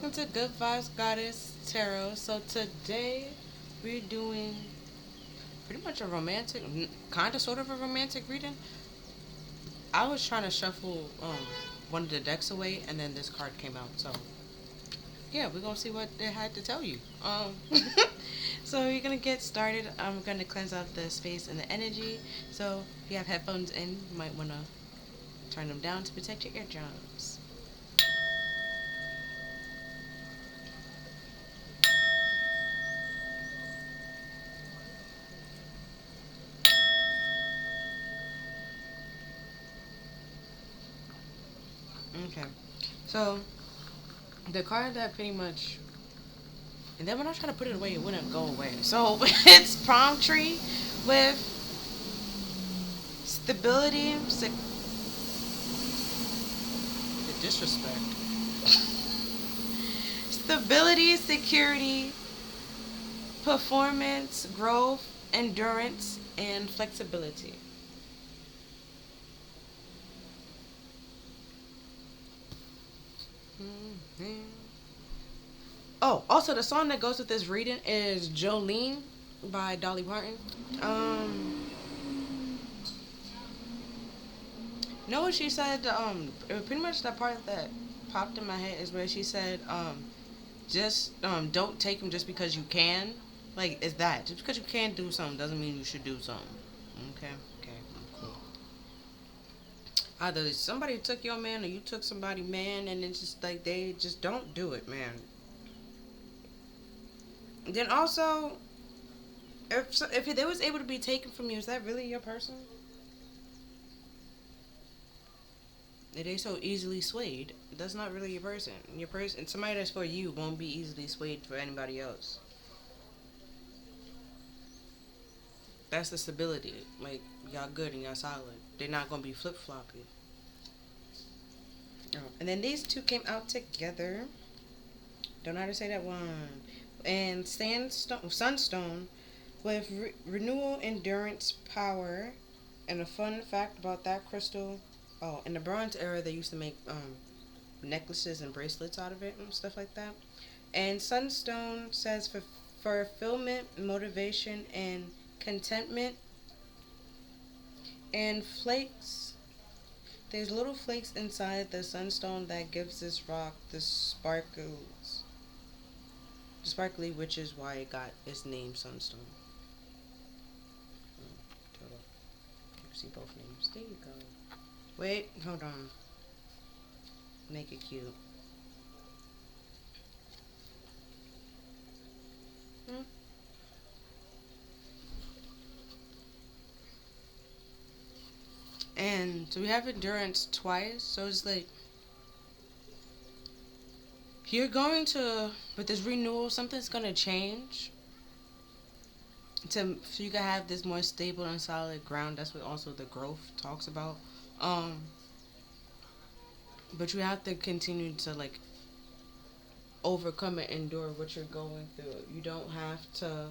welcome to Good Vibes Goddess Tarot. So today we're doing pretty much a romantic, kind of sort of a romantic reading. I was trying to shuffle one of the decks away, and then this card came out. So yeah, we're gonna see what they had to tell you. So we're gonna get started. I'm gonna cleanse out the space and the energy. So if you have headphones in, you might wanna turn them down to protect your eardrums. Okay. So the card that pretty much, and then when I try to put it away, it wouldn't go away. So it's palm tree with stability, the disrespect, stability, security, performance, growth, endurance, and flexibility. Mhm. Oh, also the song that goes with this reading is Jolene by Dolly Parton. Um, know what she said? It was pretty much that part that popped in my head is where she said, just don't take them just because you can. Like, it's that. Just because you can do something doesn't mean you should do something. Okay, okay, cool. Either somebody took your man or you took somebody man, and it's just like they just don't do it, man. Then also, if they was able to be taken from you, is that really your person? If they so easily swayed, that's not really your person. Your person, somebody that's for you, won't be easily swayed for anybody else. That's the stability. Like, y'all good and y'all solid. They're not gonna be flip floppy. Oh. And then these two came out together. Don't know how to say that one. And sandstone, sunstone, with renewal, endurance, power. And a fun fact about that crystal. Oh, in the Bronze era, they used to make necklaces and bracelets out of it and stuff like that. And sunstone says for fulfillment, motivation, and contentment. And flakes. There's little flakes inside the sunstone that gives this rock the sparkles. The sparkly, which is why it got its name Sunstone. Total. You can see both names. There you go. Wait, hold on. Make it cute. Hmm? And so we have endurance twice. So it's like you're going to, with this renewal, something's gonna change. So you can have this more stable and solid ground. That's what also the growth talks about. Um, but you have to continue to like overcome and endure what you're going through. You don't have to.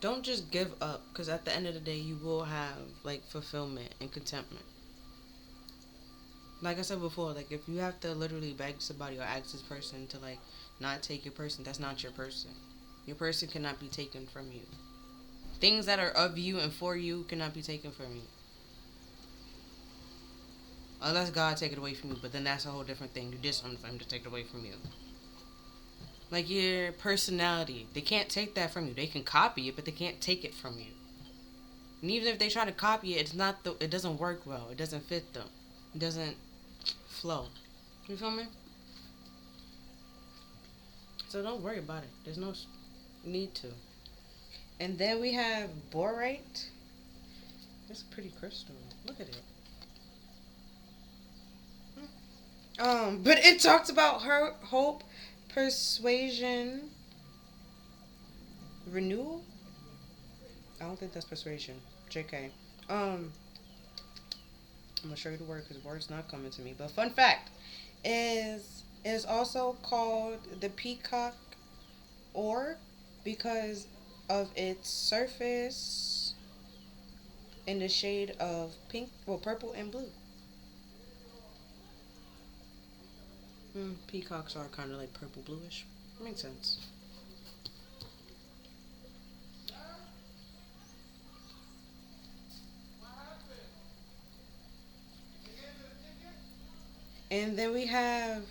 Don't just give up, because at the end of the day, you will have like fulfillment and contentment. Like I said before, like if you have to literally beg somebody or ask this person to like not take your person, that's not your person. Your person cannot be taken from you. Things that are of you and for you cannot be taken from you. Unless God take it away from you, but then that's a whole different thing. You did something for him to take it away from you. Like your personality, they can't take that from you. They can copy it, but they can't take it from you. And even if they try to copy it, it doesn't work well. It doesn't fit them. It doesn't flow. You feel me? So don't worry about it. There's no need to. And then we have borate. It's a pretty crystal. Look at it. But it talks about her hope, persuasion, renewal. I don't think that's persuasion. JK. I'm gonna show you the word because the word's not coming to me. But fun fact is also called the peacock ore because of its surface in the shade of pink, well, purple and blue. Peacocks are kind of like purple bluish. Makes sense. And then we have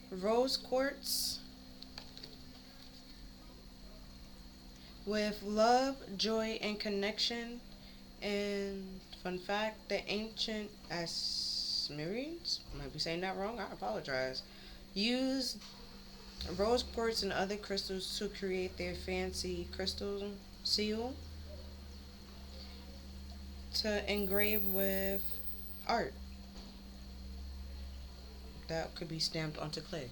rose quartz with love, joy, and connection. And fun fact, the ancient Assyrians, might be saying that wrong, I apologize, used rose quartz and other crystals to create their fancy crystal seal to engrave with art that could be stamped onto clay.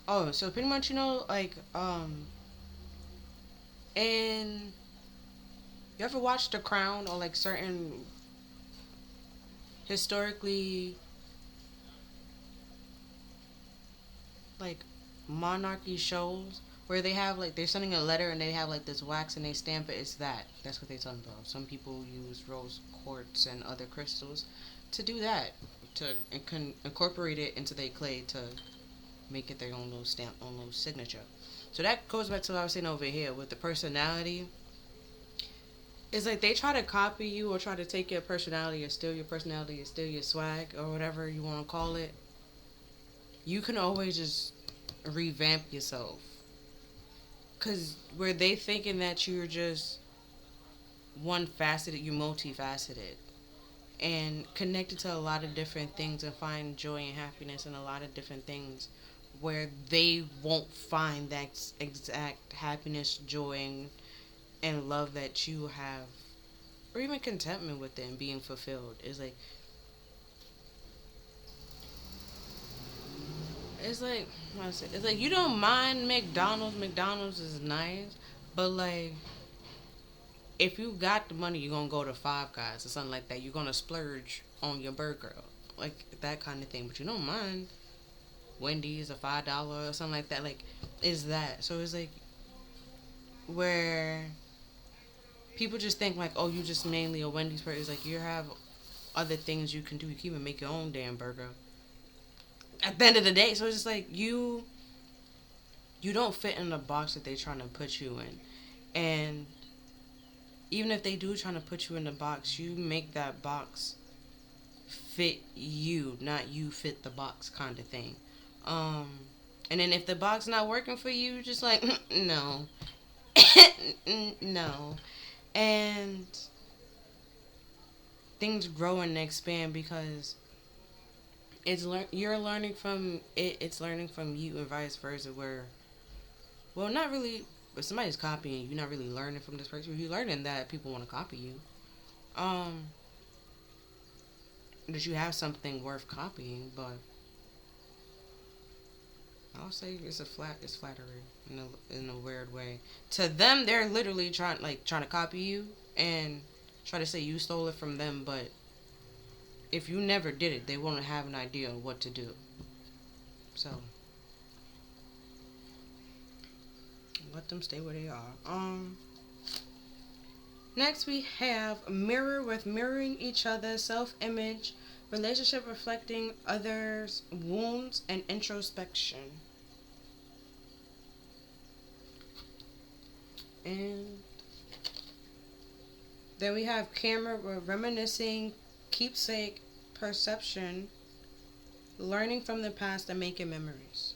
Oh, so pretty much, like, and you ever watch The Crown or like certain historically like monarchy shows where they have like they're sending a letter and they have like this wax and they stamp it? It's that's what they're talking about. Some people use rose quartz and other crystals to do that, to incorporate it into their clay to make it their own little stamp, own little signature. So that goes back to what I was saying over here with the personality. It's like they try to copy you or try to take your personality or steal your personality or steal your swag or whatever you want to call it. You can always just revamp yourself. Because where they thinking that you're just one faceted, you're multifaceted and connected to a lot of different things and find joy and happiness in a lot of different things where they won't find that exact happiness, joy, and love that you have, or even contentment with them being fulfilled. It's like it's like you don't mind McDonald's is nice, but like if you got the money, you're gonna go to Five Guys or something like that. You're gonna splurge on your burger, like that kind of thing. But you don't mind Wendy's or $5 or something like that. Like, is that so? It's like where people just think like, oh, you just mainly a Wendy's person. It's like you have other things you can do. You can even make your own damn burger. At the end of the day, so it's just like you don't fit in the box that they're trying to put you in, and even if they do trying to put you in the box, you make that box fit you, not you fit the box kind of thing. Um, and then if the box not working for you, just like no, no, and things grow and expand because you're learning from it, it's learning from you, and vice versa. Where well, not really. If somebody's copying you, you're not really learning from this person. You're learning that people want to copy you. Um, that you have something worth copying, but I'll say it's flattery in a weird way. To them, they're literally trying to copy you and try to say you stole it from them, but if you never did it, they won't have an idea of what to do. So let them stay where they are. Next we have mirror with mirroring each other, self-image, relationship reflecting others' wounds, and introspection. And then we have camera with reminiscing, keepsake, perception, learning from the past and making memories.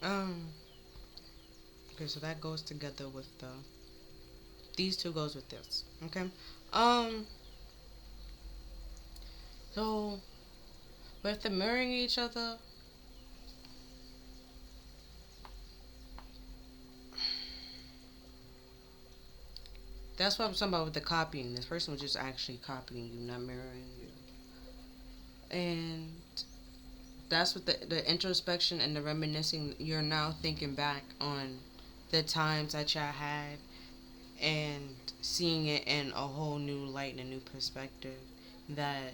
Um, okay, so that goes together with these two goes with this. Okay. Um, so with the mirroring each other, that's what I'm talking about with the copying. This person was just actually copying you, not mirroring you. And that's what the introspection and the reminiscing, you're now thinking back on the times that y'all had and seeing it in a whole new light and a new perspective that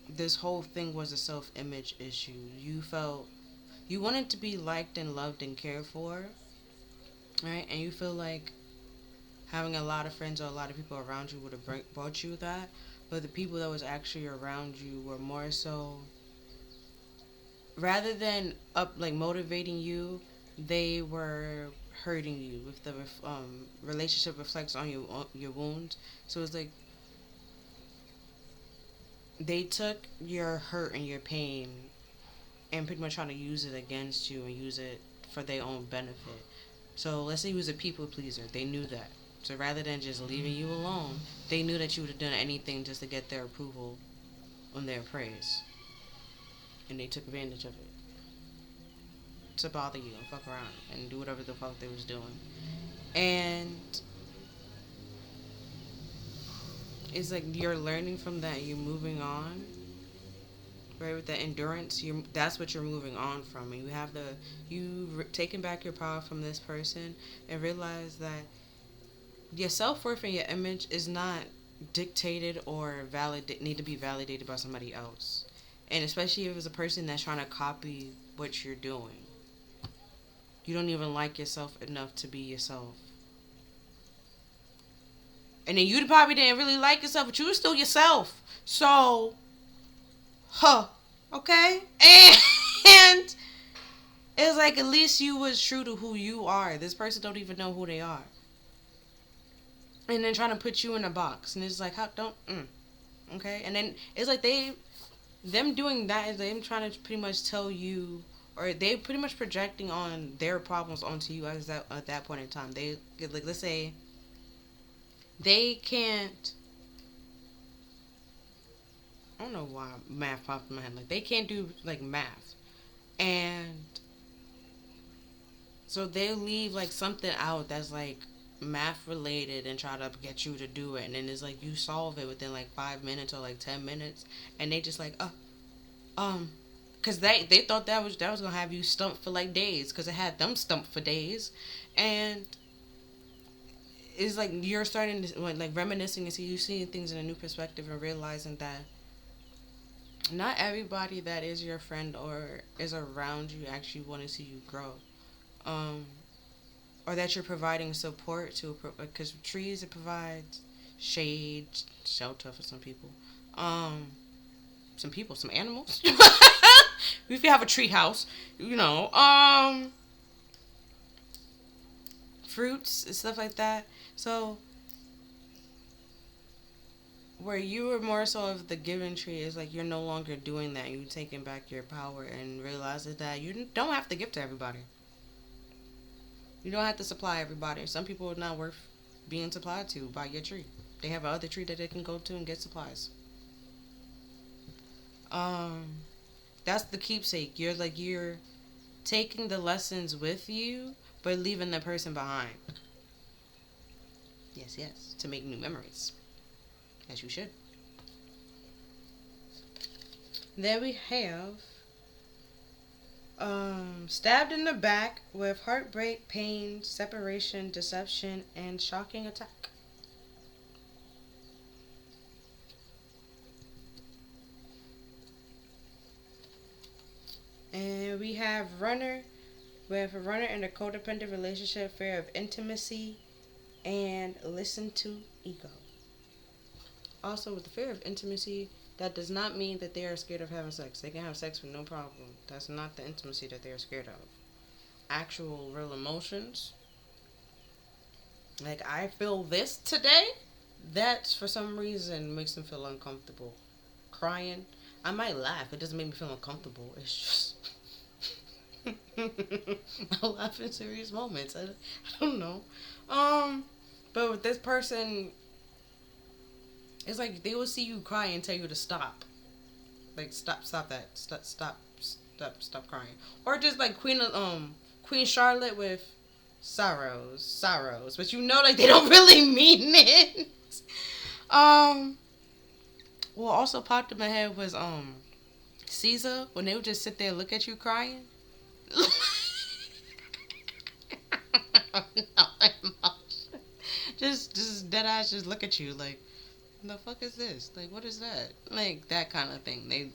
this whole thing was a self-image issue. You felt you wanted to be liked and loved and cared for, right? And you feel like having a lot of friends or a lot of people around you would have brought you that, but the people that was actually around you were more so, rather than up like motivating you, they were hurting you. If the relationship reflects on your wounds, so it's like they took your hurt and your pain and pretty much trying to use it against you and use it for their own benefit. So let's say you was a people pleaser. They knew that. So rather than just leaving you alone, they knew that you would have done anything just to get their approval on their praise. And they took advantage of it to bother you and fuck around and do whatever the fuck they was doing. And it's like you're learning from that, you're moving on, right? With the endurance, that's what you're moving on from. And you have taking back your power from this person and realize that your self-worth and your image is not dictated or need to be validated by somebody else. And especially if it's a person that's trying to copy what you're doing. You don't even like yourself enough to be yourself. And then you probably didn't really like yourself, but you were still yourself. So, okay? And it's like at least you was true to who you are. This person don't even know who they are. And then trying to put you in a box. And it's like, okay? And then it's like them doing that is them trying to pretty much tell you, or they pretty much projecting on their problems onto you at that point in time. They, like, let's say they can't, I don't know why math popped in my head. Like, they can't do, like, math. And so they leave, like, something out that's, like, math related and try to get you to do it. And then it's like you solve it within, like, 5 minutes or, like, 10 minutes. And they just, like, because they thought that was going to have you stumped for, like, days. Because it had them stumped for days. And it's like you're starting to, like, reminiscing and you seeing things in a new perspective and realizing that not everybody that is your friend or is around you actually want to see you grow, or that you're providing support to, because trees, it provides shade, shelter for some people, some animals. If you have a tree house, fruits and stuff like that. So where you were more so of the giving tree is like you're no longer doing that. You're taking back your power and realizing that you don't have to give to everybody. You don't have to supply everybody. Some people are not worth being supplied to by your tree. They have another tree that they can go to and get supplies. That's the keepsake. You're taking the lessons with you, but leaving the person behind. Yes, to make new memories. As you should. Then we have stabbed in the back with heartbreak, pain, separation, deception, and shocking attack. And we have runner with a runner in a codependent relationship, fear of intimacy, and listen to ego. Also, with the fear of intimacy, that does not mean that they are scared of having sex. They can have sex with no problem. That's not the intimacy that they are scared of. Actual real emotions. Like, I feel this today. That, for some reason, makes them feel uncomfortable. Crying. I might laugh. It doesn't make me feel uncomfortable. It's just... I laugh in serious moments. I don't know. But with this person... It's like they will see you cry and tell you to stop. Like, stop that. Stop crying. Or just like Queen Charlotte with sorrows. But like they don't really mean it. What also popped in my head was Caesar, when they would just sit there and look at you crying. No emotion. Just dead eyes just look at you like, The fuck is this? Like, what is that? Like that kind of thing.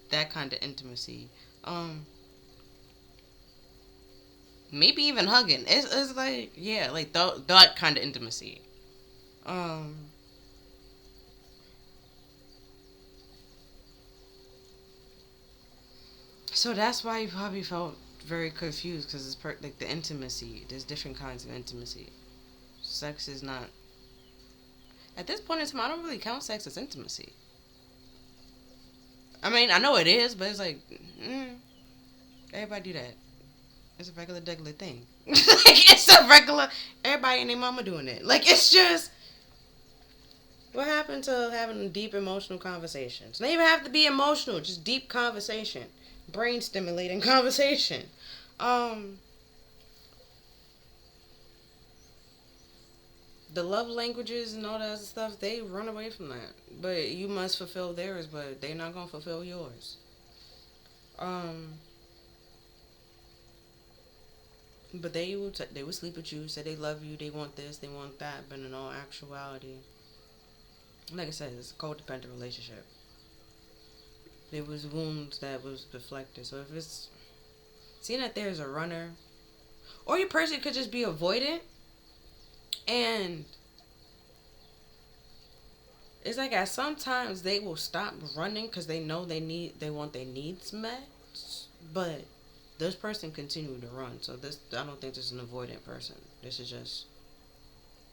That kind of intimacy. Um, Maybe even hugging. It's like, yeah, like that kind of intimacy. Um, so that's why you probably felt very confused because like the intimacy. There's different kinds of intimacy. Sex is not. At this point in time, I don't really count sex as intimacy. I mean, I know it is, but it's like, everybody do that. It's a regular, degular thing. Like, it's a regular. Everybody and their mama doing it. Like, it's just. What happened to having deep emotional conversations? They even have to be emotional, just deep conversation, brain stimulating conversation. Um, the love languages and all that other stuff, they run away from that. But you must fulfill theirs, but they're not gonna fulfill yours. Um, but they will sleep with you, say they love you, they want this, they want that, but in all actuality, like I said, it's a codependent relationship. There was wounds that was deflected. So if it's seeing that there's a runner, or your person could just be avoidant, and it's like at sometimes they will stop running because they know they want their needs met, but this person continued to run. So this, I don't think this is an avoidant person. This is just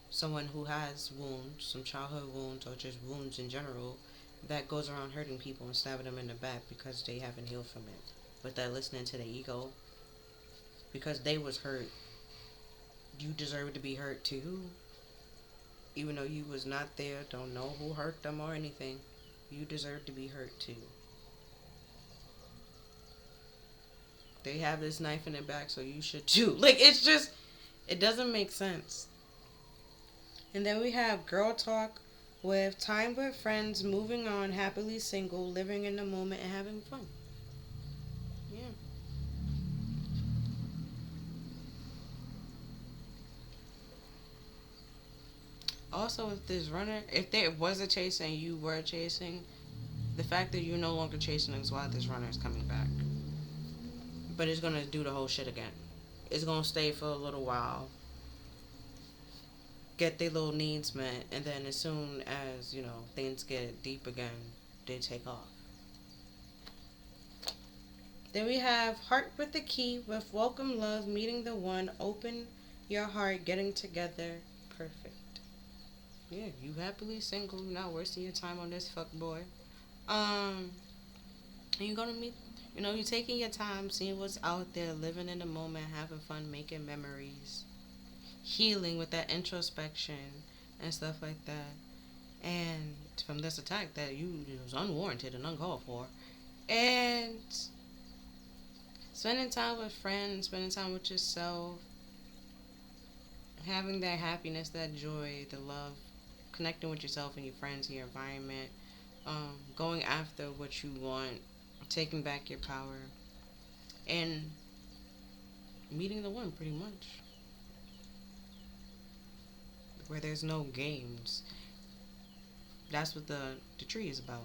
someone who has wounds, some childhood wounds, or just wounds in general, that goes around hurting people and stabbing them in the back because they haven't healed from it. But they're listening to their ego because they was hurt. You deserve to be hurt too, even though you was not there, don't know who hurt them or anything. You deserve to be hurt too. They have this knife in their back, so you should too. Like, it's just, it doesn't make sense. And then we have girl talk with time with friends, moving on, happily single, living in the moment, and having fun. Yeah. Also, if this runner, if there was a chase and you were chasing, the fact that you're no longer chasing is why this runner is coming back. But it's gonna do the whole shit again. It's gonna stay for a little while, get their little needs met, and then as soon as, things get deep again, they take off. Then we have Heart with the Key with Welcome Love, Meeting the One, Open Your Heart, Getting Together, Perfect. Yeah, you happily single, you're not wasting your time on this fuck boy. And you're gonna meet, you're taking your time, seeing what's out there, living in the moment, having fun, making memories, healing with that introspection and stuff like that. And from this attack that you it was unwarranted and uncalled for. And spending time with friends, spending time with yourself, having that happiness, that joy, the love, connecting with yourself and your friends, your environment, going after what you want, taking back your power, and meeting the one pretty much. Where there's no games. That's what the tree is about.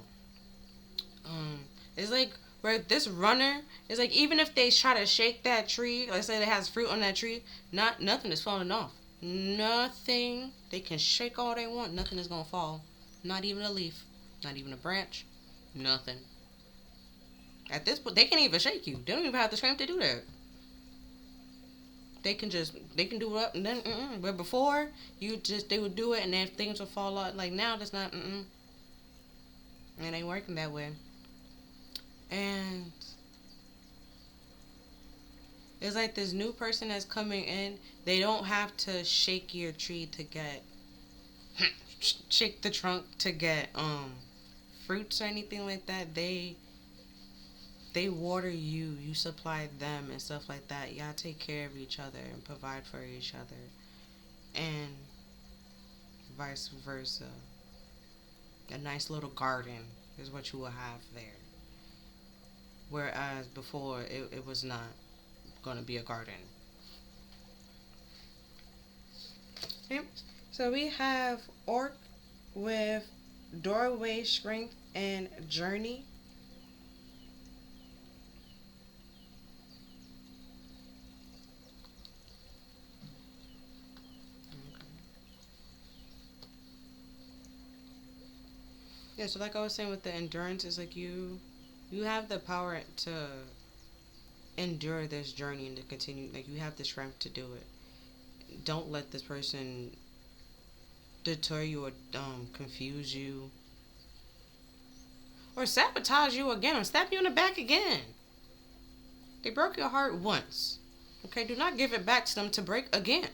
It's like where this runner is like, even if they try to shake that tree, let's say it has fruit on that tree, nothing is falling off. Nothing. They can shake all they want. Nothing is gonna fall. Not even a leaf. Not even a branch. Nothing. At this point, they can't even shake you. They don't even have the strength to do that. They can do it up and then but before they would do it and then things would fall out. Like now, that's not it ain't working that way. And it's like this new person that's coming in. They don't have to shake your tree to get shake the trunk to get fruits or anything like that. They water you, you supply them and stuff like that. Y'all take care of each other and provide for each other, and vice versa. A nice little garden is what you will have there, whereas before it was not going to be a garden. Okay. So we have Orc with doorway, strength, and journey. Yeah, so like I was saying with the endurance, is like you have the power to endure this journey and to continue. Like you have the strength to do it. Don't let this person deter you or confuse you or sabotage you again or stab you in the back again. They broke your heart once. Okay, do not give it back to them to break again.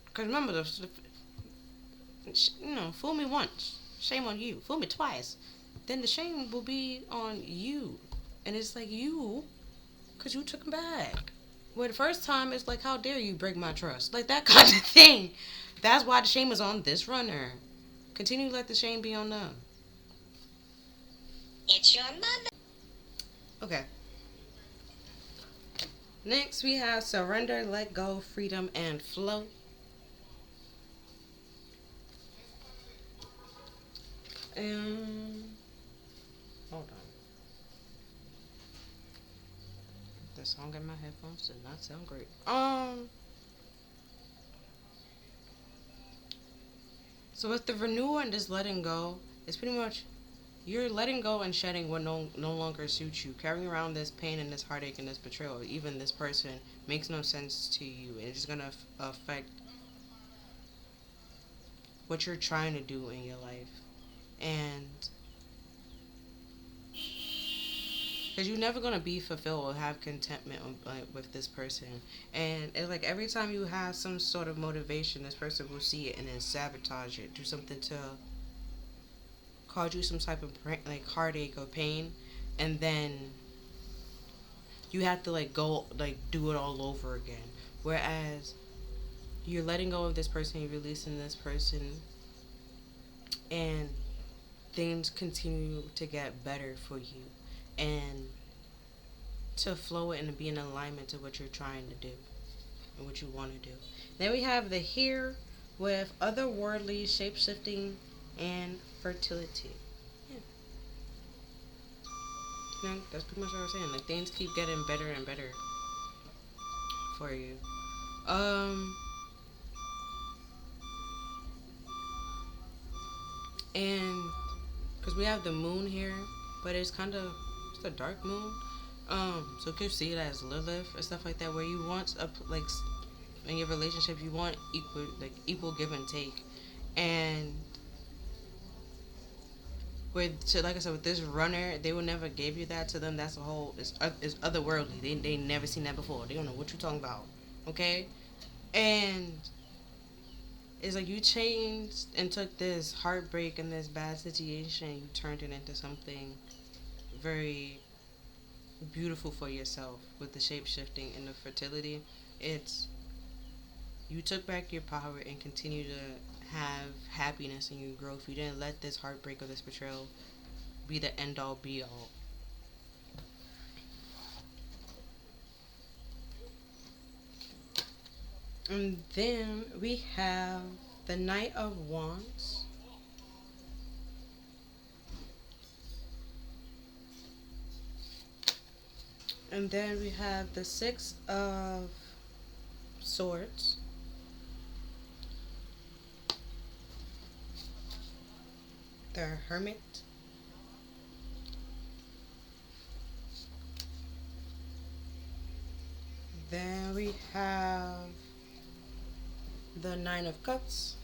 Because remember, fool me once, shame on you. Fool me twice, then the shame will be on you. And it's like you, because you took them back. Well, the first time, it's like, how dare you break my trust? Like that kind of thing. That's why the shame is on this runner. Continue to let the shame be on them. It's your mother. Okay. Next, we have surrender, let go, freedom, and flow. Hold on. The song in my headphones did not sound great. So with the renewal and just letting go, it's pretty much you're letting go and shedding what no longer suits you. Carrying around this pain and this heartache and this betrayal, even this person, makes no sense to you. And it's gonna affect what you're trying to do in your life, and because you're never gonna be fulfilled or have contentment with this person. And it's like every time you have some sort of motivation, this person will see it and then sabotage it, do something to cause you some type of like heartache or pain, and then you have to like go like do it all over again. Whereas you're letting go of this person, you're releasing this person, and things continue to get better for you and to flow it and be in alignment to what you're trying to do and what you want to do. Then we have the here with otherworldly, shape shifting, and fertility. Yeah. Yeah, that's pretty much what I was saying. Like things keep getting better and better for you. Um and because we have the moon here, but it's a dark moon. So you could see it as Lilith and stuff like that, where you want like in your relationship you want equal give and take, and with so like I said with this runner, they will never give you that. To them, that's a whole it's otherworldly. They never seen that before. They don't know what you're talking about. Okay, and it's like you changed and took this heartbreak and this bad situation, you turned it into something very beautiful for yourself with the shape shifting and the fertility. It's you took back your power and continue to have happiness in your growth. You didn't let this heartbreak or this betrayal be the end all be all. And then we have the Knight of Wands. And then we have the Six of Swords. The Hermit. Then we have the Nine of Cups.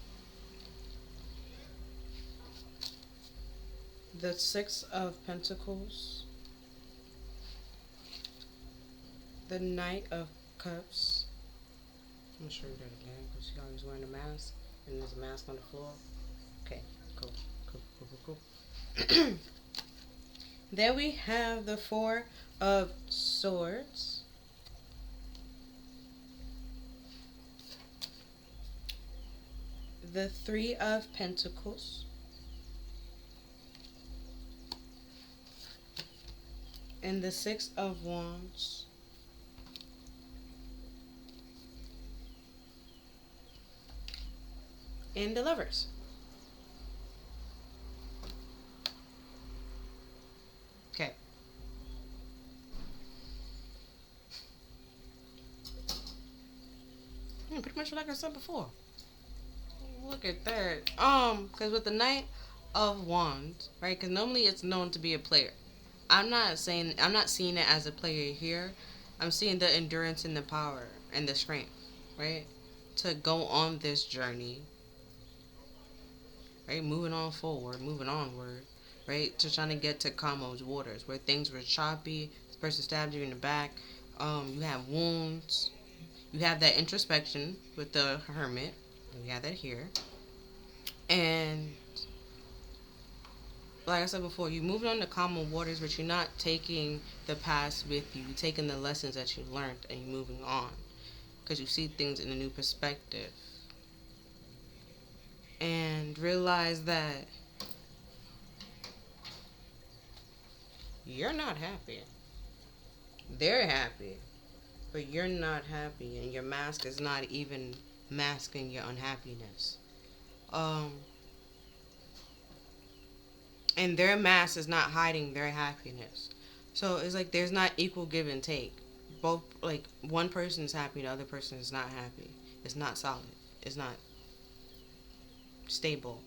The Six of Pentacles. The Knight of Cups. I'm gonna show you that again because she's always wearing a mask and there's a mask on the floor. Okay, cool. Then we have the Four of Swords. The Three of Pentacles. And the Six of Wands. And the Lovers. Pretty much like I said before. Look at that. Because with the Knight of Wands, right? Because normally it's known to be a player. I'm not seeing it as a player here. I'm seeing the endurance and the power and the strength, right? To go on this journey, right? Moving on forward, moving onward, right? To trying to get to Kamo's waters where things were choppy. This person stabbed you in the back. You have wounds. You have that introspection with the hermit. We have that here. And like I said before, you moved on to common waters, but you're not taking the past with you. You're taking the lessons that you learned and you're moving on because you see things in a new perspective and realize that you're not happy. They're happy, but you're not happy, and your mask is not even masking your unhappiness. Um, and their mask is not hiding their happiness. So it's like there's not equal give and take. Both, like, one person is happy, the other person is not happy. It's not solid. It's not stable.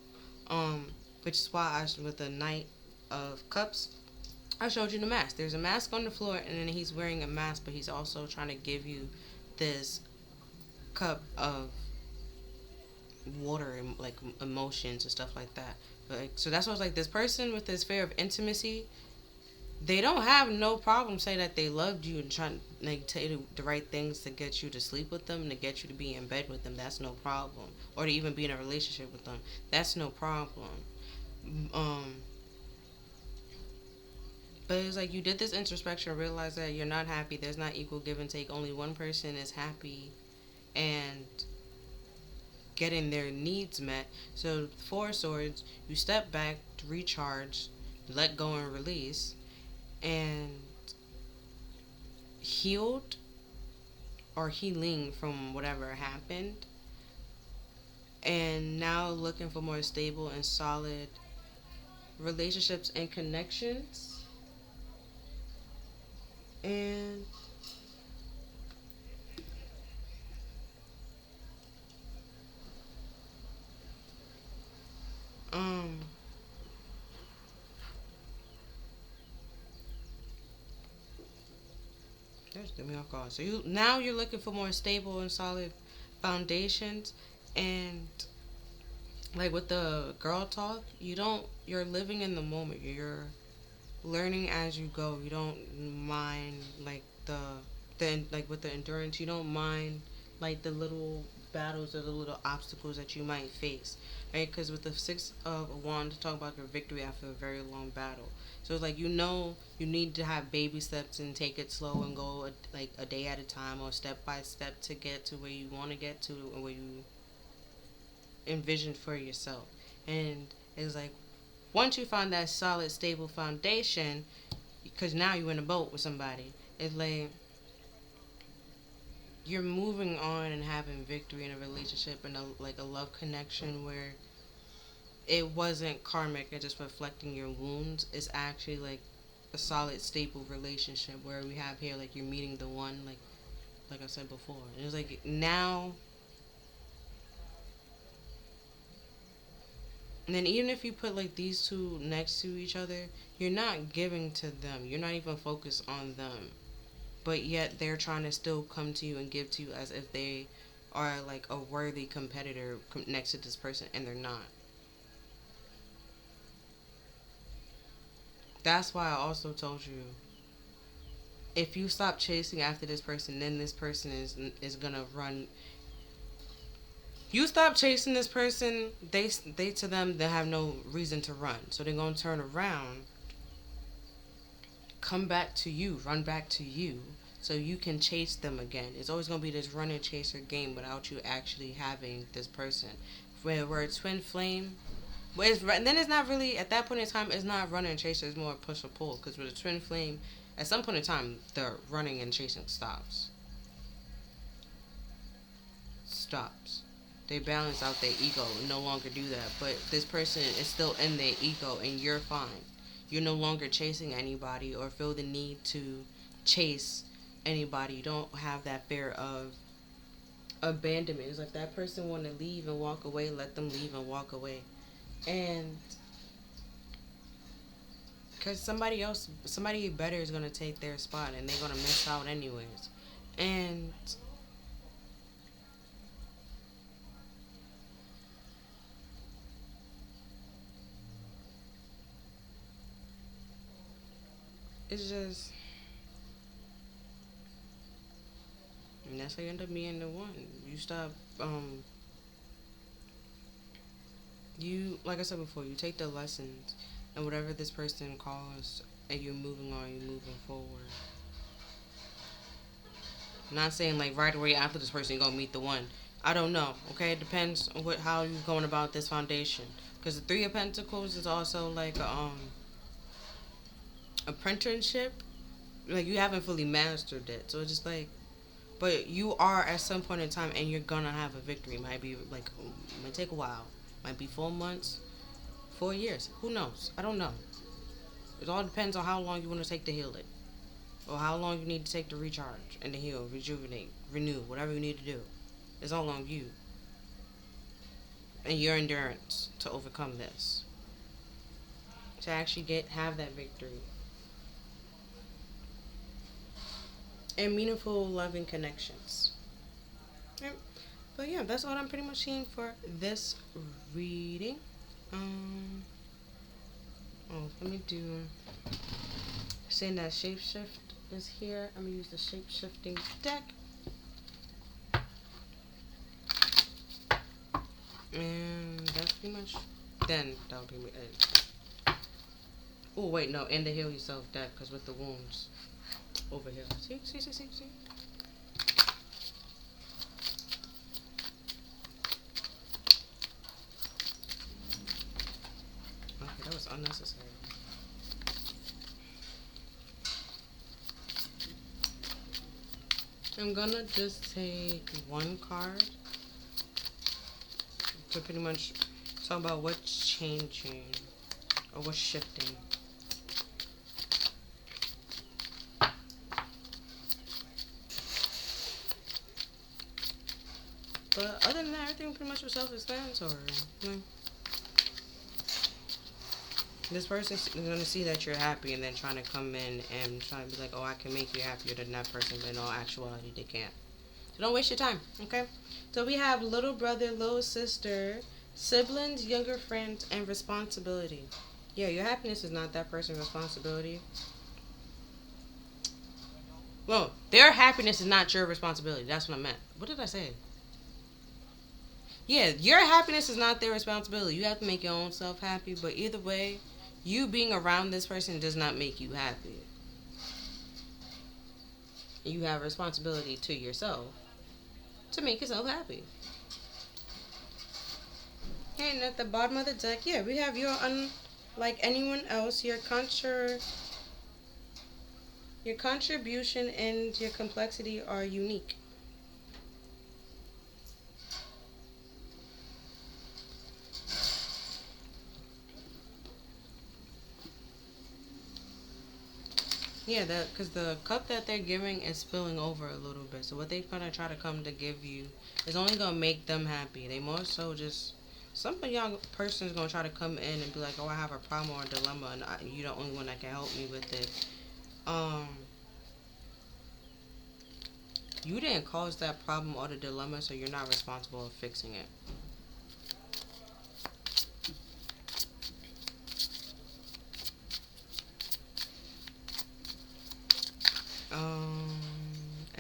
Which is why with the Knight of Cups, I showed you the mask. There's a mask on the floor, and then he's wearing a mask, but he's also trying to give you this cup of water and like emotions and stuff like that. Like, so that's what I was like. This person with this fear of intimacy, they don't have no problem saying that they loved you and trying to like tell you the right things to get you to sleep with them, to get you to be in bed with them. That's no problem, or to even be in a relationship with them. That's no problem. Um, but it's like you did this introspection, realize that you're not happy. There's not equal give and take. Only one person is happy, and getting their needs met. So, Four Swords, you step back to recharge, let go and release, and healed or healing from whatever happened, and now looking for more stable and solid relationships and connections. And um Just get me off guard. So you're looking for more stable and solid foundations, and like with the girl talk, you're living in the moment. You're learning as you go. You don't mind like the like with the endurance. You don't mind like the little battles or the little obstacles that you might face, right? Because with the Six of Wands, to talk about your victory after a very long battle. So it's like you need to have baby steps and take it slow and go like a day at a time or step by step to get to where you want to get to and where you envision for yourself. And it's like once you find that solid, stable foundation, because now you're in a boat with somebody, it's like you're moving on and having victory in a relationship and like a love connection where it wasn't karmic and just reflecting your wounds. It's actually like a solid, stable relationship where we have here like you're meeting the one like I said before. And it's like now. And then even if you put like these two next to each other, you're not giving to them. You're not even focused on them. But yet they're trying to still come to you and give to you as if they are like a worthy competitor next to this person, and they're not. That's why I also told you, if you stop chasing after this person, then this person is gonna run. You stop chasing this person, they to them they have no reason to run, so they're gonna turn around, come back to you, run back to you, so you can chase them again. It's always gonna be this runner chaser game without you actually having this person. Where it's twin flame, well, then it's not really at that point in time. It's not running and chaser. It's more push or pull. Because with a twin flame, at some point in time, the running and chasing stops. They balance out their ego and no longer do that. But this person is still in their ego, and you're fine. You're no longer chasing anybody or feel the need to chase anybody. You don't have that fear of abandonment. It's like that person want to leave and walk away, let them leave and walk away. And because somebody better is going to take their spot and they're going to miss out anyways. And it's just, and that's how you end up being the one. You stop, you, like I said before, you take the lessons and whatever this person calls and you're moving on, you're moving forward. I'm not saying like right away after this person you're gonna meet the one. I don't know. Okay, it depends on how you're going about this foundation. Because the Three of Pentacles is also like a apprenticeship. Like you haven't fully mastered it, so it's just like, but you are at some point in time, and you're gonna have a victory. It might be like, it might take a while. Might be 4 months, 4 years. Who knows? I don't know. It all depends on how long you want to take to heal it, or how long you need to take to recharge and to heal, rejuvenate, renew, whatever you need to do. It's all on you and your endurance to overcome this, to actually have that victory and meaningful, loving connections. Yep. But yeah, that's what I'm pretty much seeing for this reading. Let me do. Saying that shapeshift is here. I'm gonna use the shape-shifting deck. And that's pretty much. Then that'll be it. Oh wait, no, and the heal yourself deck, because with the wounds over here. See. Okay, that was unnecessary. I'm gonna just take one card to pretty much talk about what's changing or what's shifting. But other than that, everything pretty much was self-explanatory. This person's going to see that you're happy and then trying to come in and try to be like, oh, I can make you happier than that person, but in all actuality, they can't. So don't waste your time, okay? So we have little brother, little sister, siblings, younger friends, and responsibility. Yeah, your happiness is not that person's responsibility. Well, their happiness is not your responsibility. That's what I meant. What did I say? Yeah, your happiness is not their responsibility. You have to make your own self happy, but either way, you being around this person does not make you happy. You have a responsibility to yourself to make yourself happy. And at the bottom of the deck, yeah, we have your unlike anyone else, your contribution and your complexity are unique. Yeah, because the cup that they're giving is spilling over a little bit. So what they're gonna try to come to give you is only gonna make them happy. They more so just, some young person is gonna try to come in and be like, oh, I have a problem or a dilemma, and you're the only one that can help me with it. You didn't cause that problem or the dilemma, so you're not responsible for fixing it.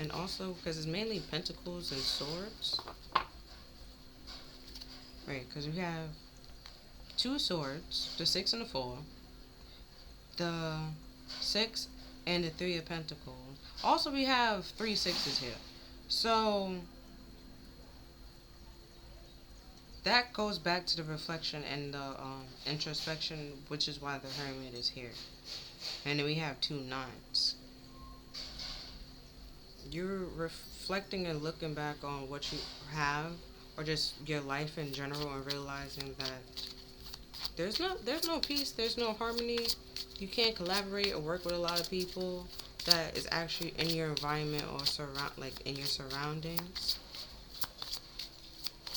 And also, because it's mainly pentacles and swords. Right, because we have 2 swords, the 6 and the 4, the 6 and the 3 of pentacles. Also, we have 3 6s here. So, that goes back to the reflection and the introspection, which is why the Hermit is here. And then we have 2 9s. You're reflecting and looking back on what you have, or just your life in general, and realizing that there's no peace, there's no harmony. You can't collaborate or work with a lot of people that is actually in your environment or in your surroundings.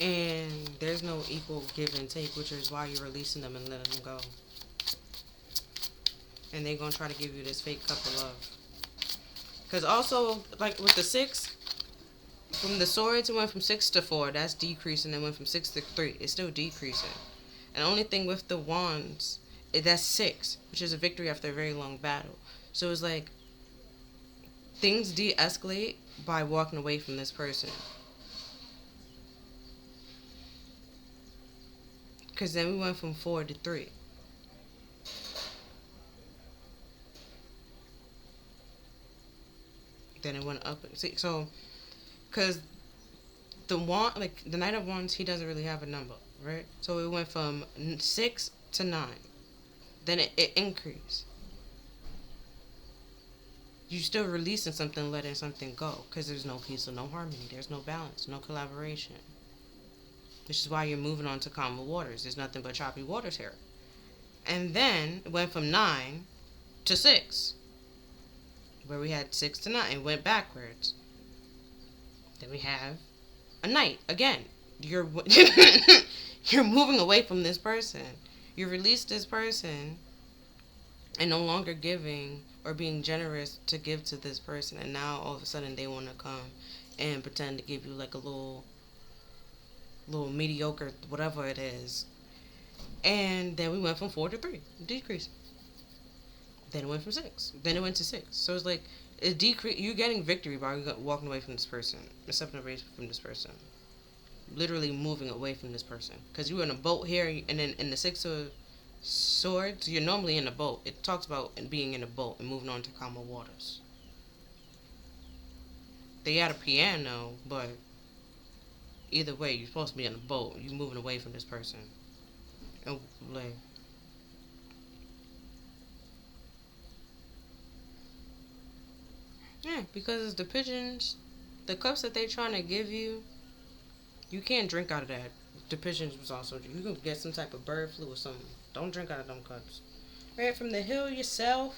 And there's no equal give and take, which is why you're releasing them and letting them go. And they're going to try to give you this fake cup of love. Because also, like with the 6, from the swords, it went from 6 to 4. That's decreasing. It went from 6 to 3. It's still decreasing. And the only thing with the wands, that's 6, which is a victory after a very long battle. So it's like, things de-escalate by walking away from this person. Because then we went from 4 to 3. Then it went up. See, so, because the wand, like the Knight of Wands, he doesn't really have a number, right? So it went from 6 to 9. Then it increased. You still releasing something, letting something go, because there's no peace or no harmony. There's no balance, no collaboration. Which is why you're moving on to calmer waters. There's nothing but choppy waters here. And then it went from 9 to 6, where we had 6 to 9. It went backwards. Then we have a Knight again. You're you're moving away from this person. You release this person and no longer giving or being generous to give to this person, and now all of a sudden they want to come and pretend to give you like a little mediocre whatever it is. And then we went from 4 to 3, decrease. Then it went from 6. Then it went to 6. So it's like it decrease. You're getting victory by walking away from this person, stepping away from this person, literally moving away from this person. Because you were in a boat here, and then in the 6 of Swords, you're normally in a boat. It talks about being in a boat and moving on to calmer waters. They had a piano, but either way, you're supposed to be in a boat. You're moving away from this person. And like, yeah, because the pigeons, the cups that they're trying to give you, you can't drink out of that. The pigeons was also, you can get some type of bird flu or something. Don't drink out of them cups. Right, from the Heal Yourself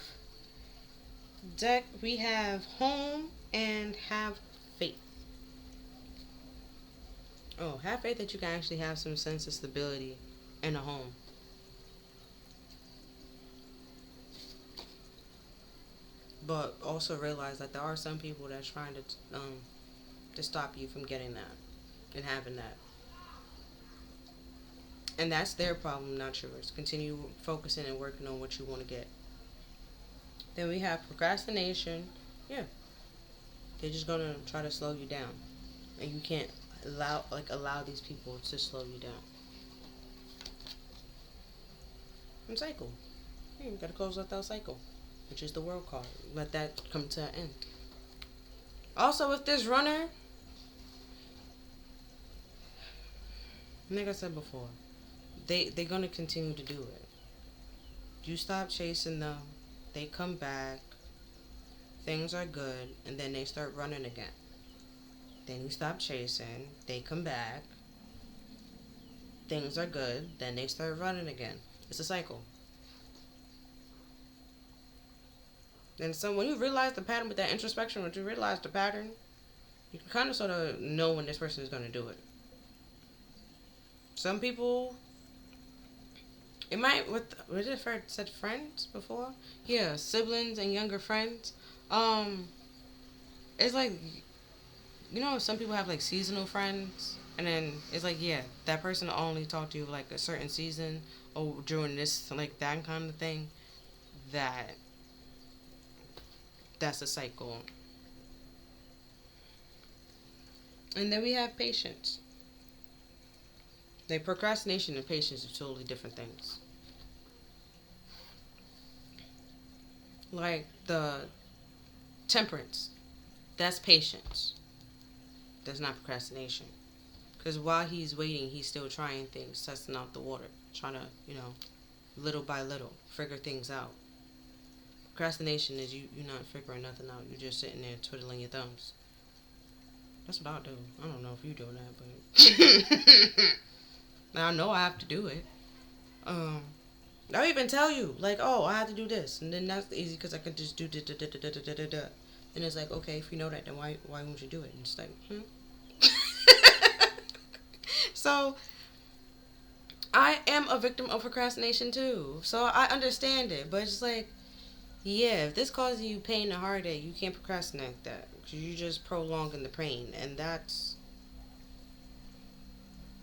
deck, we have Home and Have Faith. Oh, have faith that you can actually have some sense of stability in a home. But also realize that there are some people that's trying to stop you from getting that and having that. And that's their problem, not yours. Continue focusing and working on what you want to get. Then we have procrastination. Yeah. They're just gonna try to slow you down. And you can't allow these people to slow you down. And cycle. Yeah, you gotta close out that cycle, which is the world card. Let that come to an end. Also with this runner, like I said before, they're gonna continue to do it. You stop chasing them, they come back, things are good, and then they start running again. Then you stop chasing, they come back, things are good, then they start running again. It's a cycle. And so when you realize the pattern with that introspection, when you realize the pattern, you can kind of sort of know when this person is going to do it. Some people, it might, what did it said friends before? Yeah, siblings and younger friends. It's like, you know, some people have like seasonal friends, and then it's like, yeah, that person will only talk to you like a certain season or during this, like that kind of thing. That's a cycle. And then we have patience. Like procrastination and patience are totally different things. Like the temperance, that's patience. That's not procrastination. Because while he's waiting, he's still trying things, testing out the water, trying to, little by little, figure things out. Procrastination is you're not figuring nothing out. You're just sitting there twiddling your thumbs. That's what I do. I don't know if you're doing that, but now I know I have to do it. I'll even tell you, like, oh, I have to do this, and then that's easy because I can just do da da da da da da da da. And it's like, okay, if you know that, then why won't you do it? And it's like, So I am a victim of procrastination too. So I understand it. But it's like, yeah, if this causes you pain and heartache, you can't procrastinate that. You just prolonging the pain. And that's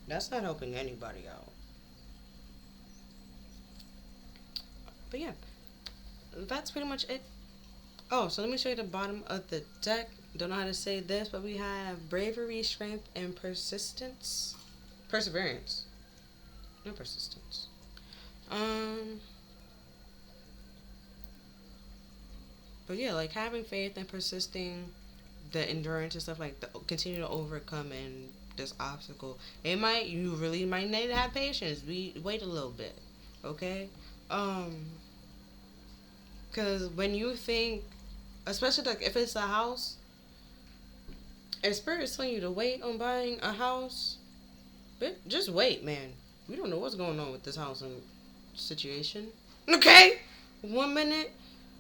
not helping anybody out. But yeah, that's pretty much it. Oh, so let me show you the bottom of the deck. Don't know how to say this, but we have bravery, strength, and persistence. Perseverance. No persistence. Um, but yeah, like having faith and persisting, the endurance and stuff like continue to overcome and this obstacle. You really might need to have patience. Wait a little bit, okay? Um, because when you think, especially like if it's a house, and spirit's telling you to wait on buying a house, but just wait, man. We don't know what's going on with this house and situation. Okay, 1 minute.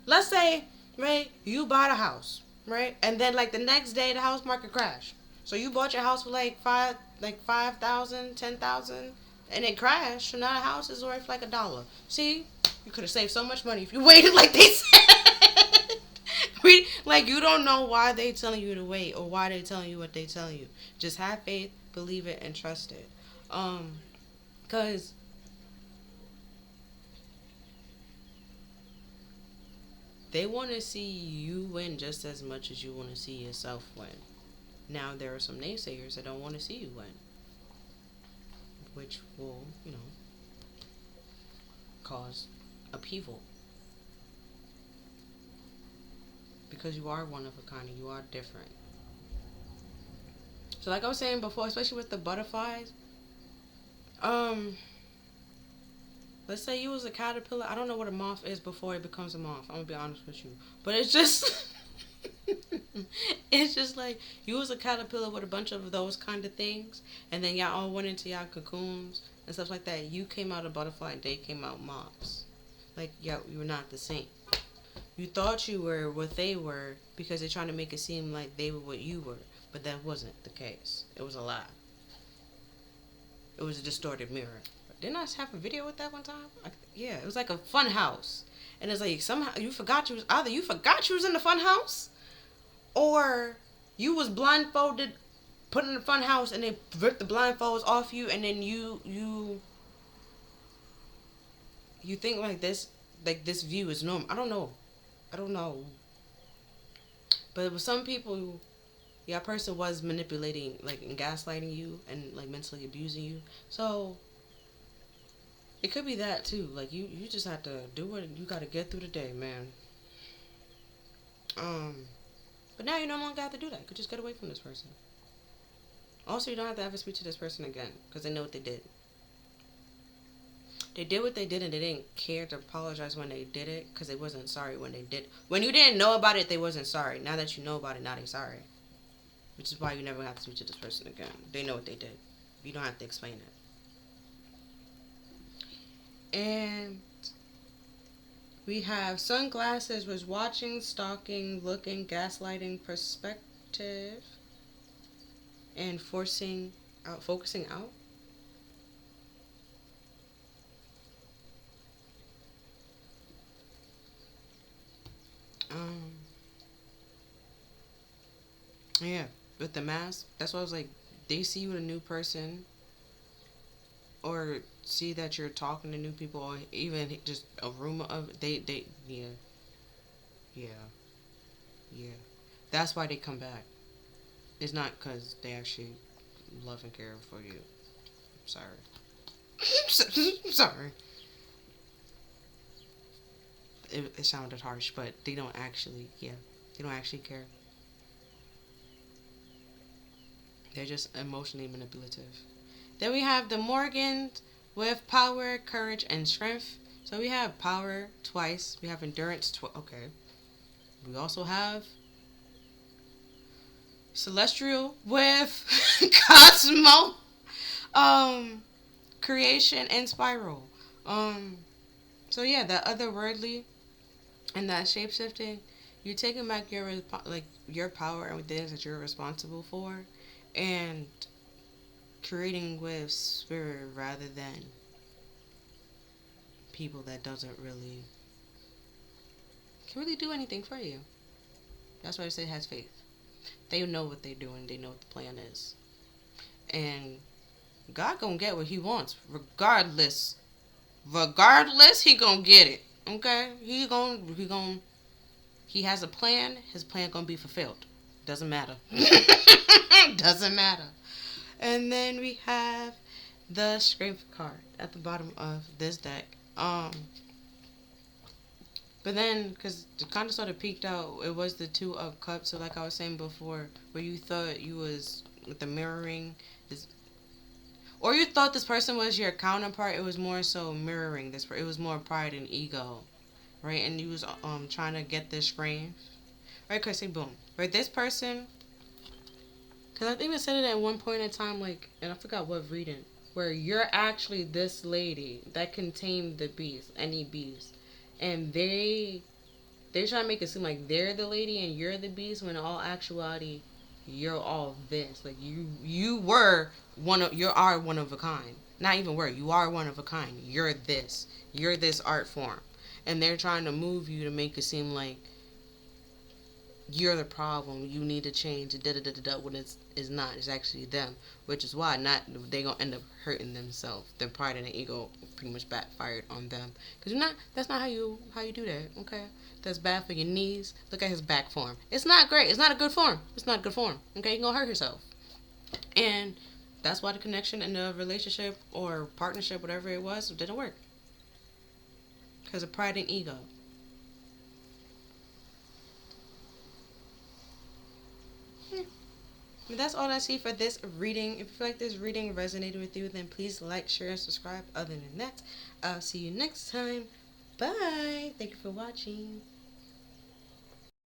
Let's say, right, you bought a house, right, and then like the next day the house market crashed. So you bought your house for like 5,000, 10,000, and it crashed. So now the house is worth like $1. See, you could have saved so much money if you waited, like they said. Like you don't know why they telling you to wait or why they telling you what they telling you. Just have faith, believe it, and trust it. Cause they want to see you win just as much as you want to see yourself win. Now there are some naysayers that don't want to see you win, which will, cause upheaval. Because you are one of a kind and you are different. So like I was saying before, especially with the butterflies, let's say you was a caterpillar. I don't know what a moth is before it becomes a moth. I'm gonna be honest with you. But it's just it's just like you was a caterpillar with a bunch of those kind of things, and then y'all all went into y'all cocoons and stuff like that. You came out a butterfly and they came out moths. Like, yeah, you were not the same. You thought you were what they were because they're trying to make it seem like they were what you were, but that wasn't the case. It was a lie. It was a distorted mirror. Didn't I have a video with that one time? Yeah, it was like a fun house, and it's like somehow you forgot you forgot you was in the fun house, or you was blindfolded, put in the fun house, and they ripped the blindfolds off you, and then you think like this view is normal. I don't know. But with some people, yeah, a person was manipulating, like, and gaslighting you and, like, mentally abusing you. So, it could be that, too. Like, you just have to do what you got to get through the day, man. But now you no longer have to do that. You could just get away from this person. Also, you don't have to ever speak to this person again, because they know what they did. They did what they did, and they didn't care to apologize when they did it, because they wasn't sorry when they did. When you didn't know about it, they wasn't sorry. Now that you know about it, now they sorry. Which is why you never have to speak to this person again. They know what they did. You don't have to explain it. And we have sunglasses was watching, stalking, looking, gaslighting, perspective, and focusing out. Yeah, with the mask, that's why I was like, they see you a new person, or see that you're talking to new people, or even just a rumor of it. Yeah, yeah, yeah. That's why they come back. It's not because they actually love and care for you. Sorry. Sorry. It sounded harsh, but they don't actually, they don't actually care. They're just emotionally manipulative. Then we have the Morgans with power, courage, and strength. So we have power twice. We have endurance. Okay. We also have Celestial with Cosmo, creation, and spiral. So yeah, that otherworldly and that shapeshifting, you're taking back your power and the things that you're responsible for, and creating with spirit rather than people that doesn't really can really do anything for you. That's why I say has faith. They know what they're doing. They know what the plan is, and God gonna get what He wants, regardless. Regardless, He gonna get it. Okay, He has a plan. His plan gonna be fulfilled. Doesn't matter. Doesn't matter. And then we have the strength card at the bottom of this deck. But then, because it kind of sort of peaked out, it was the Two of Cups. So, like I was saying before, where you thought you was with the mirroring, is, or you thought this person was your counterpart. It was more so mirroring this. It was more pride and ego, right? And you was trying to get this frame, right? Cause say boom, right? This person, cause I even said it at one point in time, like, and I forgot what reading, where you're actually this lady that can tame the beast, any beast, and they try to make it seem like they're the lady and you're the beast, when in all actuality, you're all this. Like you are one of a kind. Not even were, you are one of a kind. You're this. You're this art form. And they're trying to move you to make it seem like you're the problem. You need to change. Da da da da da. When it's not. It's actually them. Which is why not they gonna end up hurting themselves. Their pride and their ego pretty much backfired on them. Cause you're not. That's not how you do that. Okay. That's bad for your knees. Look at his back form. It's not great. It's not a good form. It's not a good form. Okay. You're gonna hurt yourself. And that's why the connection in the relationship or partnership, whatever it was, didn't work. Because of pride and ego. But that's all I see for this reading. If you feel like this reading resonated with you, then please like, share, and subscribe. Other than that, I'll see you next time. Bye. Thank you for watching.